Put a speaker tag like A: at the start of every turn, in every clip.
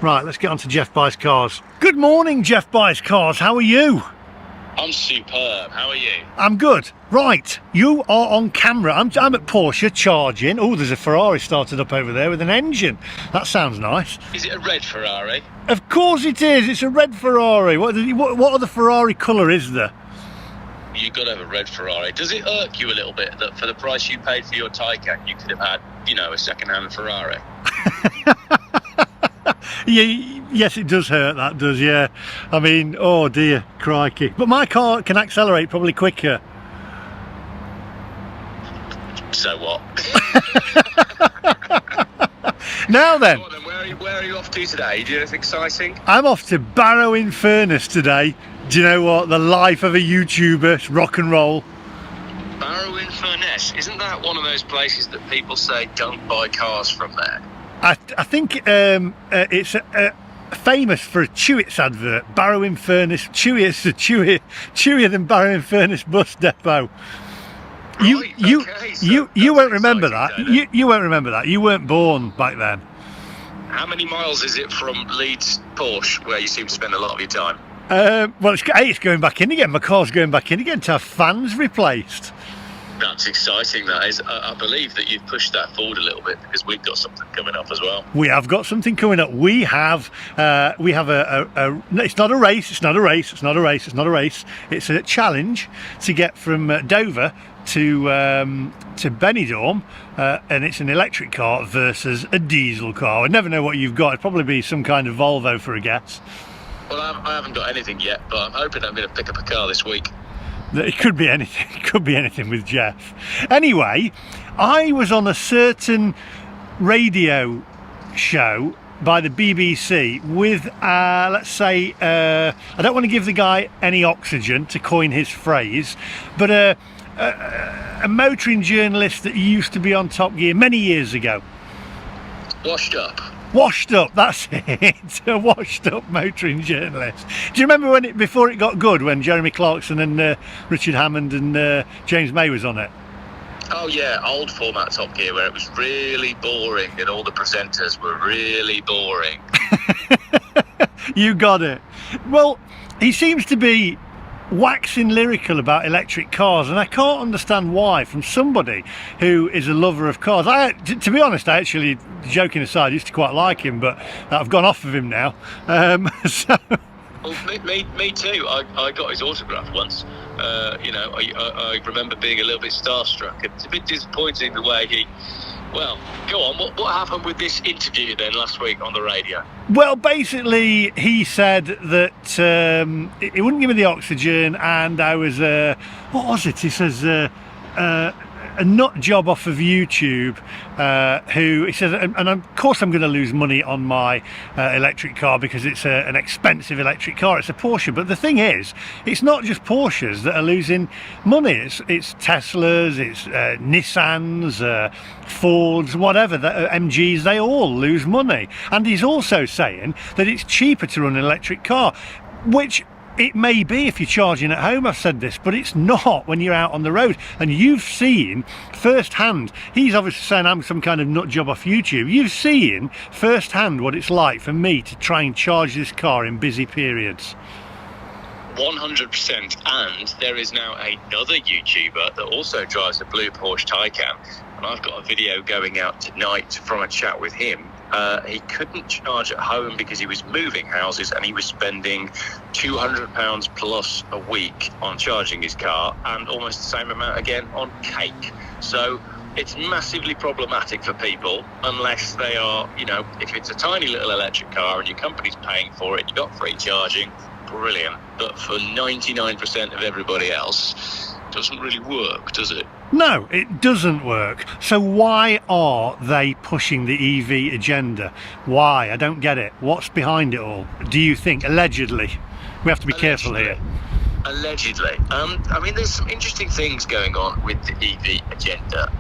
A: Right, let's get on to Geoff Buys Cars. Good morning, Geoff Buys Cars. How are you?
B: I'm superb. How are you?
A: I'm good. Right, you are on camera. I'm at Porsche charging. Oh, there's a Ferrari started up over there with an engine. That sounds nice.
B: Is it a red Ferrari?
A: Of course it is. It's a red Ferrari. What other Ferrari colour is there?
B: You've got to have a red Ferrari. Does it irk you a little bit that for the price you paid for your Taycan, you could have had, a second-hand Ferrari?
A: Yes, it does hurt, that does, yeah. I mean, oh dear, crikey. But my car can accelerate probably quicker.
B: So what?
A: Now then.
B: Go on then, where are you off to today? You doing anything exciting?
A: I'm off to Barrow-in-Furness today. Do you know what? The life of a YouTuber, it's rock and roll.
B: Barrow-in-Furness, isn't that one of those places that people say don't buy cars from there?
A: I think it's famous for a Chewits advert. Barrow-in-Furness, chewier than Barrow-in-Furness bus depot. You won't remember that. You won't remember that. You weren't born back then.
B: How many miles is it from Leeds Porsche, where you seem to spend a lot of your time?
A: Well, it's going back in again. My car's going back in again to have fans replaced.
B: That's exciting, that is. I believe that you've pushed that forward a little bit because we've got something coming up as well.
A: We have got something coming up. We have a it's not a race, it's not a race, it's not a race, it's not a race. It's a challenge to get from Dover to Benidorm, and it's an electric car versus a diesel car. I never know what you've got. It'd probably be some kind of Volvo for a guess.
B: Well, I haven't got anything yet, but I'm hoping I'm going to pick up a car this week.
A: It could be anything. It could be anything with Geoff. Anyway, I was on a certain radio show by the BBC with, let's say, I don't want to give the guy any oxygen, to coin his phrase, but a motoring journalist that used to be on Top Gear many years ago.
B: Washed up.
A: Washed up, that's it. A washed up motoring journalist. Do you remember before it got good, when Jeremy Clarkson and Richard Hammond and James May was on it?
B: Oh yeah, old format Top Gear, where it was really boring and all the presenters were really boring.
A: You got it. Well, he seems to be waxing lyrical about electric cars, and I can't understand why, from somebody who is a lover of cars. To be honest, I actually, joking aside, used to quite like him, but I've gone off of him now. So.
B: Well, me too. I got his autograph once. I remember being a little bit starstruck. It's a bit disappointing the way he... Well, go on. What happened with this interview then last week on the radio?
A: Well, basically, he said that he wouldn't give me the oxygen, and I was... what was it? He says... a nut job off of YouTube, who he says, and of course I'm going to lose money on my electric car because it's an expensive electric car. It's a Porsche, but the thing is, it's not just Porsches that are losing money. It's Teslas, it's Nissans, Fords, whatever, MGs. They all lose money. And he's also saying that it's cheaper to run an electric car, which it may be if you're charging at home. I've said this, but it's not when you're out on the road. And you've seen firsthand, he's obviously saying I'm some kind of nut job off YouTube. You've seen firsthand what it's like for me to try and charge this car in busy periods.
B: 100%. And there is now another YouTuber that also drives a blue Porsche Taycan, and I've got a video going out tonight from a chat with him. He couldn't charge at home because he was moving houses, and he was spending £200 plus a week on charging his car, and almost the same amount again on cake. So it's massively problematic for people unless they are, if it's a tiny little electric car and your company's paying for it, you've got free charging, brilliant. But for 99% of everybody else, it doesn't really work, does it?
A: No, it doesn't work. So why are they pushing the EV agenda? Why? I don't get it. What's behind it all? Do you think? Allegedly. We have to be careful here.
B: Allegedly. There's some interesting things going on with the EV agenda.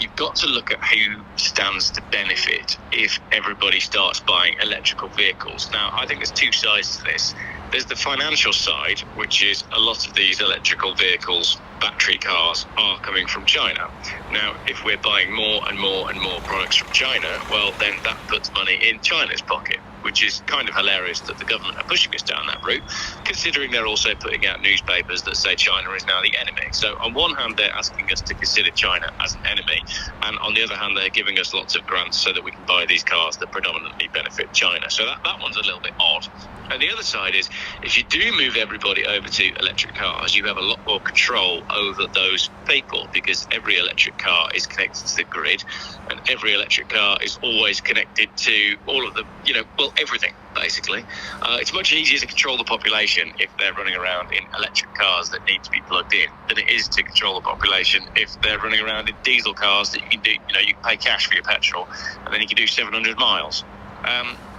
B: You've got to look at who stands to benefit if everybody starts buying electrical vehicles. Now, I think there's two sides to this. There's the financial side, which is a lot of these electrical vehicles battery cars are coming from China. Now, if we're buying more and more and more products from China, well, then that puts money in China's pocket, which is kind of hilarious that the government are pushing us down that route, considering they're also putting out newspapers that say China is now the enemy. So on one hand, they're asking us to consider China as an enemy, and on the other hand, they're giving us lots of grants so that we can buy these cars that predominantly benefit China. So that one's a little bit odd. And the other side is, if you do move everybody over to electric cars, you have a lot more control over those people, because every electric car is connected to the grid, and every electric car is always connected to all of the, everything, basically. It's much easier to control the population if they're running around in electric cars that need to be plugged in than it is to control the population if they're running around in diesel cars that you can do, you can pay cash for your petrol, and then you can do 700 miles.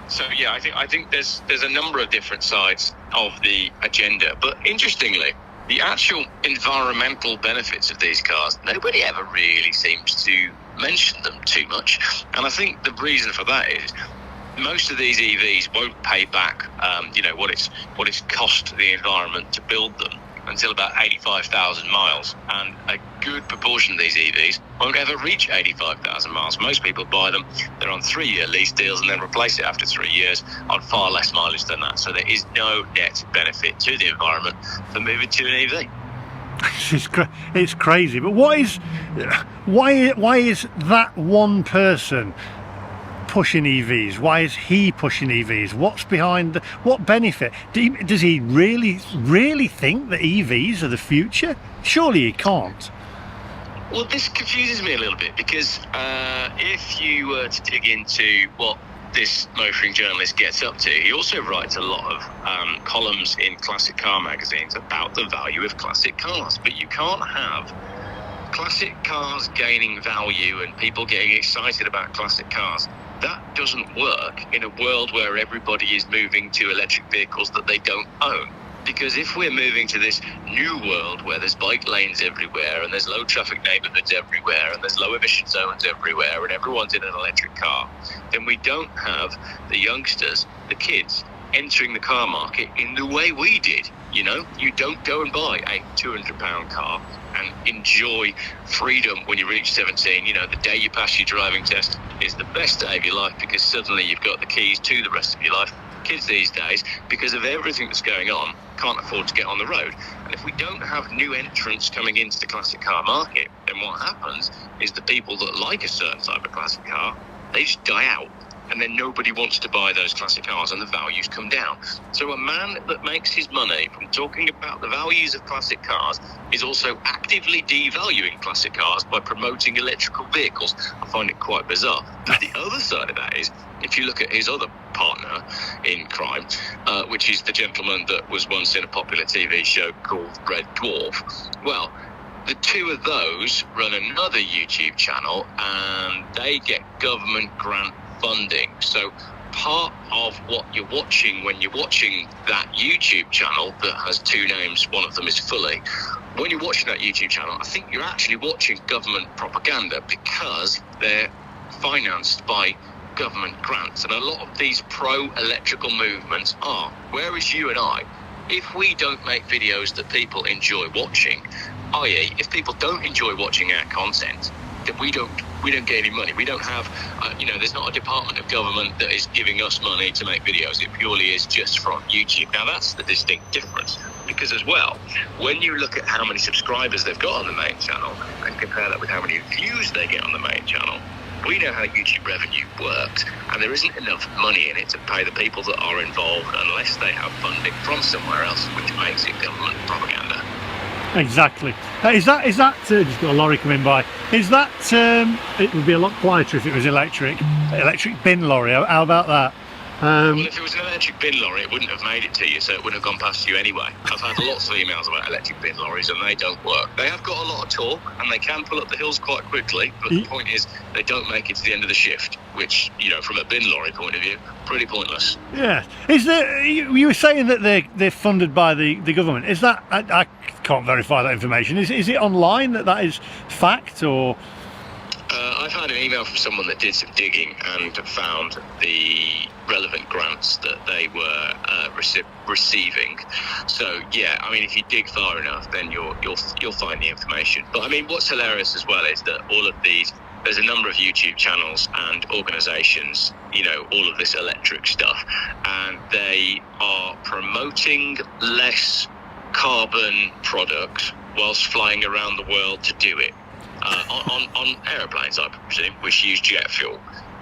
B: So yeah, I think there's a number of different sides of the agenda. But interestingly, the actual environmental benefits of these cars, nobody ever really seems to mention them too much. And I think the reason for that is most of these EVs won't pay back, what it's cost the environment to build them until about 85,000 miles. And a good proportion of these EVs won't ever reach 85,000 miles. Most people buy them, they're on 3-year lease deals, and then replace it after 3 years on far less mileage than that. So there is no net benefit to the environment for moving to an EV.
A: It's crazy. But why is that one person pushing EVs? Why is he pushing EVs? What's behind what benefit? Does he really think that EVs are the future? Surely he can't.
B: Well, this confuses me a little bit, because if you were to dig into what this motoring journalist gets up to, he also writes a lot of columns in classic car magazines about the value of classic cars. But you can't have classic cars gaining value and people getting excited about classic cars. That doesn't work in a world where everybody is moving to electric vehicles that they don't own. Because if we're moving to this new world where there's bike lanes everywhere, and there's low traffic neighborhoods everywhere, and there's low emission zones everywhere, and everyone's in an electric car, then we don't have the youngsters, the kids, entering the car market in the way we did. You don't go and buy a £200 car and enjoy freedom when you reach 17. The day you pass your driving test is the best day of your life, because suddenly you've got the keys to the rest of your life. Kids these days, because of everything that's going on, can't afford to get on the road. And if we don't have new entrants coming into the classic car market, then what happens is the people that like a certain type of classic car, they just die out. And then nobody wants to buy those classic cars, and the values come down. So a man that makes his money from talking about the values of classic cars is also actively devaluing classic cars by promoting electrical vehicles. I find it quite bizarre. But the other side of that is, if you look at his other partner in crime, which is the gentleman that was once in a popular TV show called Red Dwarf, well, the two of those run another YouTube channel, and they get government grant funding. So part of what you're watching when you're watching that YouTube channel that has two names, one of them is Fully, when you're watching that YouTube channel, I think you're actually watching government propaganda, because they're financed by government grants. And a lot of these pro-electrical movements are. Whereas you and I, if we don't make videos that people enjoy watching, i.e. if people don't enjoy watching our content, then we don't get any money. We don't have, there's not a department of government that is giving us money to make videos. It purely is just from YouTube. Now that's the distinct difference, because as well, when you look at how many subscribers they've got on the main channel and compare that with how many views they get on the main channel, we know how YouTube revenue works, and there isn't enough money in it to pay the people that are involved unless they have funding from somewhere else, which makes it government propaganda.
A: Exactly. Is that just got a lorry coming by? Is that it would be a lot quieter if it was electric bin lorry? How about that?
B: Well, if it was an electric bin lorry, it wouldn't have made it to you, so it wouldn't have gone past you anyway. I've had lots of emails about electric bin lorries, and they don't work. They have got a lot of torque, and they can pull up the hills quite quickly, but the point is, they don't make it to the end of the shift, which, from a bin lorry point of view, pretty pointless. Yeah.
A: Is there? You were saying that they're funded by the government. Is that? I can't verify that information. Is it online that is fact, or?
B: I've had an email from someone that did some digging and found the relevant grants that they were receiving. So yeah, I mean, if you dig far enough, then you'll find the information. But I mean, what's hilarious as well is that all of these, there's a number of YouTube channels and organisations, you know, all of this electric stuff, and they are promoting less carbon products whilst flying around the world to do it on aeroplanes, I presume, which use jet fuel.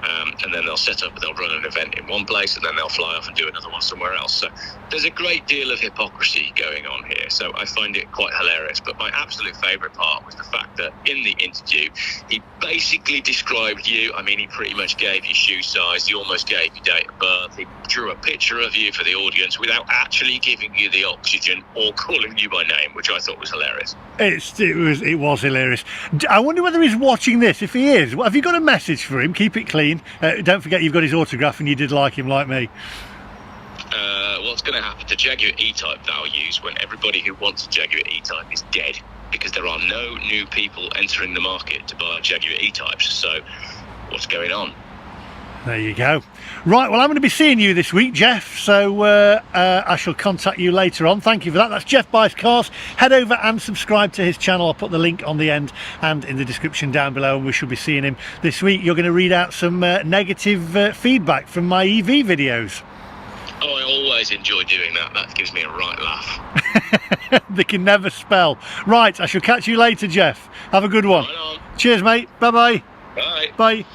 B: And then they'll run an event in one place and then they'll fly off and do another one somewhere else. So there's a great deal of hypocrisy going on here. So I find it quite hilarious. But my absolute favourite part was the fact that in the interview, he basically described you. I mean, he pretty much gave you shoe size. He almost gave you date of birth. He drew a picture of you for the audience without actually giving you the oxygen or calling you by name, which I thought was hilarious.
A: It was hilarious. I wonder whether he's watching this. If he is, have you got a message for him? Keep it clean. Don't forget you've got his autograph and you did like him like me.
B: What's going to happen to Jaguar E-Type values when everybody who wants a Jaguar E-Type is dead? Because there are no new people entering the market to buy Jaguar E-Types. So what's going on?
A: There you go. Right, well, I'm going to be seeing you this week, Geoff, so I shall contact you later on. Thank you for that. That's Geoff Buys Cars. Head over and subscribe to his channel. I'll put the link on the end and in the description down below, and we shall be seeing him this week. You're going to read out some negative feedback from my EV videos.
B: Oh, I always enjoy doing that. That gives me a right laugh.
A: They can never spell. Right, I shall catch you later, Geoff. Have a good one.
B: Right on.
A: Cheers, mate. Bye-bye.
B: Bye.
A: Bye.